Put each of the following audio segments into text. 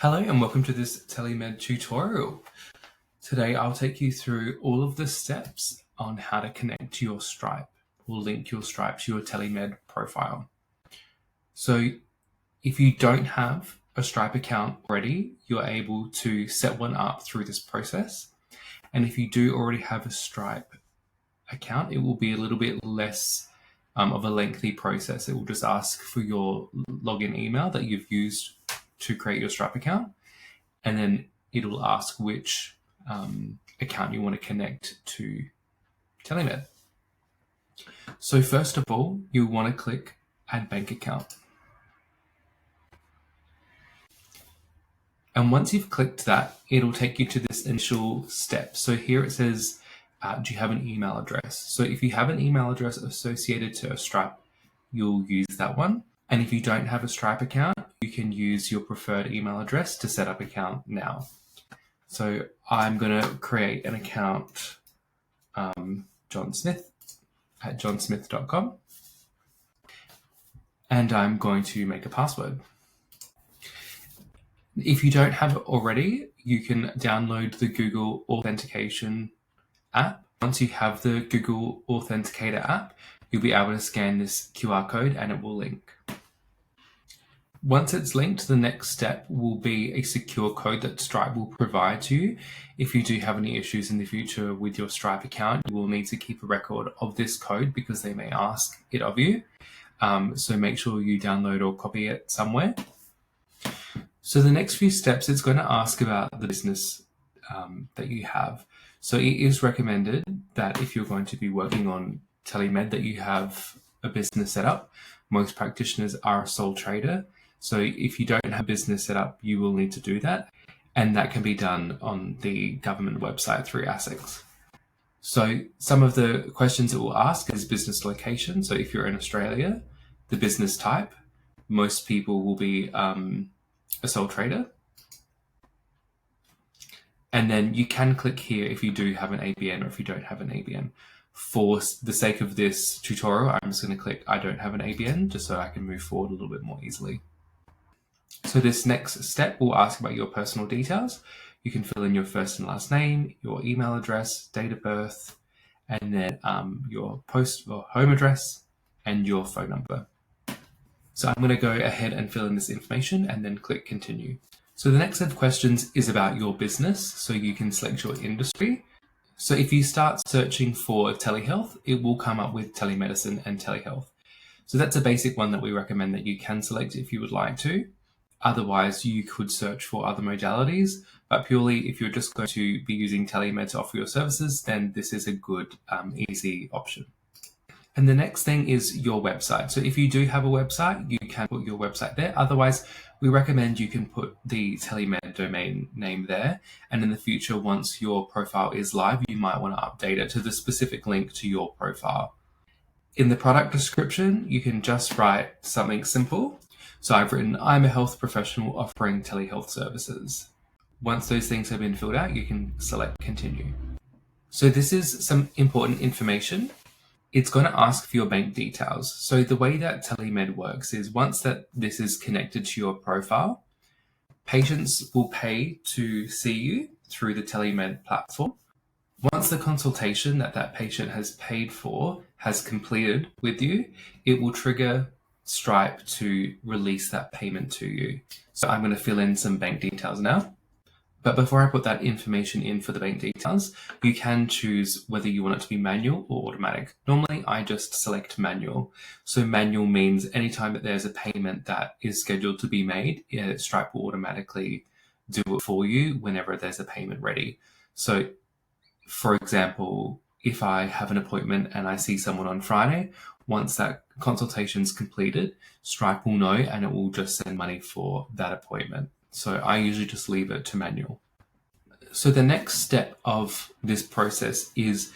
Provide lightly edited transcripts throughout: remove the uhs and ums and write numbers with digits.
Hello and welcome to this Telimed tutorial. Today I'll take you through all of the steps on how to connect to your Stripe or link your Stripe to your Telimed profile. So if you don't have a Stripe account already, you're able to set one up through this process. And if you do already have a Stripe account, it will be a little bit less of a lengthy process. It will just ask for your login email that you've used to create your Stripe account, and then it'll ask which account you want to connect to Telimed. So first of all, you want to click Add Bank Account. And once you've clicked that, it'll take you to this initial step. So here it says, do you have an email address? So if you have an email address associated to a Stripe, you'll use that one. And if you don't have a Stripe account, you can use your preferred email address to set up an account now. So I'm going to create an account, John Smith at johnsmith.com. And I'm going to make a password. If you don't have it already, you can download the Google Authentication app. Once you have the Google Authenticator app, you'll be able to scan this QR code and it will link. Once it's linked, the next step will be a secure code that Stripe will provide to you. If you do have any issues in the future with your Stripe account, you will need to keep a record of this code because they may ask it of you. So make sure you download or copy it somewhere. So the next few steps, it's going to ask about the business that you have. So it is recommended that if you're going to be working on Telimed, that you have a business set up. Most practitioners are a sole trader. So if you don't have a business set up, you will need to do that. And that can be done on the government website through ASICs. So some of the questions it will ask is business location. So if you're in Australia, the business type, most people will be a sole trader. And then you can click here if you do have an ABN or if you don't have an ABN. For the sake of this tutorial, I'm just going to click I don't have an ABN just so I can move forward a little bit more easily. So this next step will ask about your personal details. You can fill in your first and last name, your email address, date of birth, and then your post or home address and your phone number. So I'm going to go ahead and fill in this information and then click continue. So the next set of questions is about your business. So you can select your industry. So if you start searching for telehealth, it will come up with telemedicine and telehealth. So that's a basic one that we recommend that you can select if you would like to. Otherwise, you could search for other modalities, but purely if you're just going to be using Telimed to offer your services, then this is a good, easy option. And the next thing is your website. So if you do have a website, you can put your website there. Otherwise, we recommend you can put the Telimed domain name there. And in the future, once your profile is live, you might want to update it to the specific link to your profile. In the product description, you can just write something simple. So I've written, I'm a health professional offering telehealth services. Once those things have been filled out, you can select continue. So this is some important information. It's going to ask for your bank details. So the way that Telimed works is once that this is connected to your profile, patients will pay to see you through the Telimed platform. Once the consultation that patient has paid for has completed with you, it will trigger Stripe to release that payment to you. So I'm going to fill in some bank details now. But before I put that information in for the bank details, you can choose whether you want it to be manual or automatic. Normally, I just select manual. So manual means anytime that there's a payment that is scheduled to be made, Stripe will automatically do it for you whenever there's a payment ready. So for example, if I have an appointment and I see someone on Friday, once that consultation's completed, Stripe will know and it will just send money for that appointment. So I usually just leave it to manual. So the next step of this process is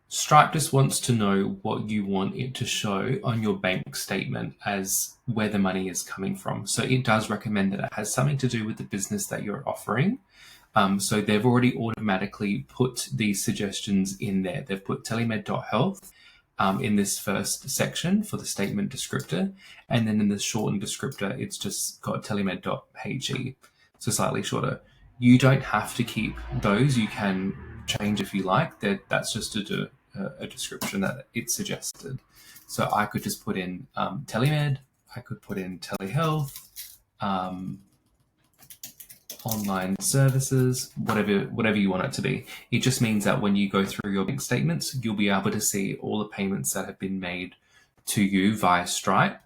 Stripe just wants to know what you want it to show on your bank statement as where the money is coming from. So it does recommend that it has something to do with the business that you're offering. So they've already automatically put these suggestions in there. They've put telemed.health in this first section for the statement descriptor. And then in the shortened descriptor, it's just got telemed.he. so slightly shorter. You don't have to keep those. You can change if you like. That's just a description that it's suggested. So I could just put in Telimed, I could put in telehealth, online services, whatever you want it to be. It just means that when you go through your bank statements, you'll be able to see all the payments that have been made to you via Stripe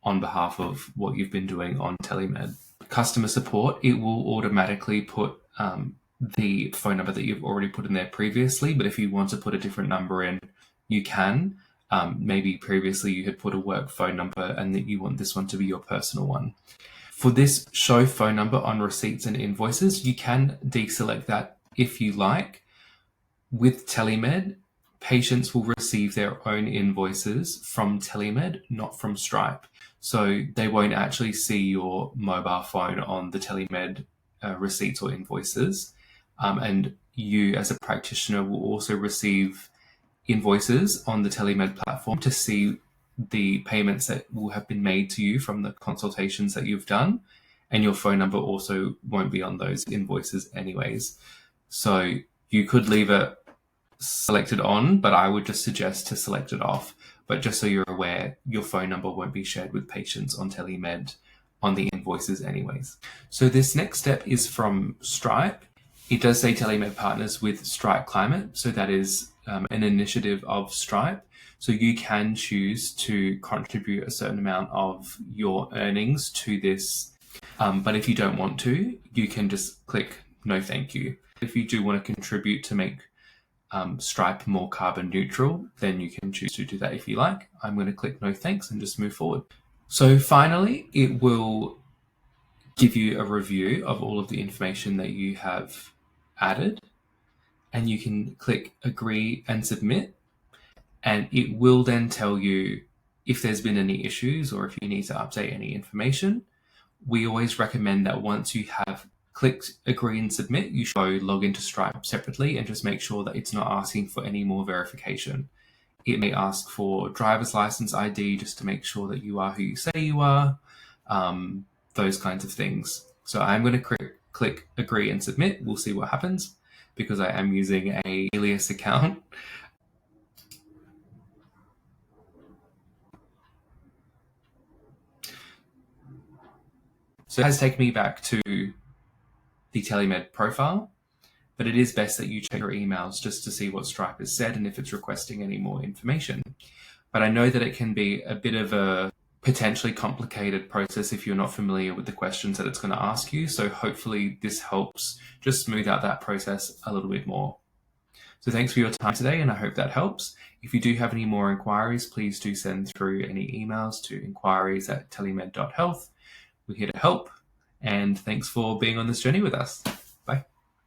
on behalf of what you've been doing on Telimed. Customer support, it will automatically put the phone number that you've already put in there previously, but if you want to put a different number in, you can. Maybe previously you had put a work phone number and that you want this one to be your personal one. For this show phone number on receipts and invoices, you can deselect that if you like. With Telimed, patients will receive their own invoices from Telimed, not from Stripe. So they won't actually see your mobile phone on the Telimed receipts or invoices. And you as a practitioner will also receive invoices on the Telimed platform to see the payments that will have been made to you from the consultations that you've done, and your phone number also won't be on those invoices anyways. So you could leave it selected on, but I would just suggest to select it off. But just so you're aware, your phone number won't be shared with patients on Telimed on the invoices anyways. So this next step is from Stripe. It does say Telimed partners with Stripe Climate, so that is an initiative of Stripe. So you can choose to contribute a certain amount of your earnings to this. But if you don't want to, you can just click no thank you. If you do want to contribute to make Stripe more carbon neutral, then you can choose to do that if you like. I'm going to click no thanks and just move forward. So finally, it will give you a review of all of the information that you have added, and you can click agree and submit. And it will then tell you if there's been any issues or if you need to update any information. We always recommend that once you have clicked agree and submit, you should log into Stripe separately and just make sure that it's not asking for any more verification. It may ask for driver's license ID just to make sure that you are who you say you are, those kinds of things. So I'm going to click agree and submit. We'll see what happens because I am using a alias account. So it has taken me back to the Telimed profile, but it is best that you check your emails just to see what Stripe has said and if it's requesting any more information. But I know that it can be a bit of a potentially complicated process if you're not familiar with the questions that it's going to ask you. So hopefully this helps just smooth out that process a little bit more. So thanks for your time today, and I hope that helps. If you do have any more inquiries, please do send through any emails to inquiries@telimed.health. We're here to help, and thanks for being on this journey with us.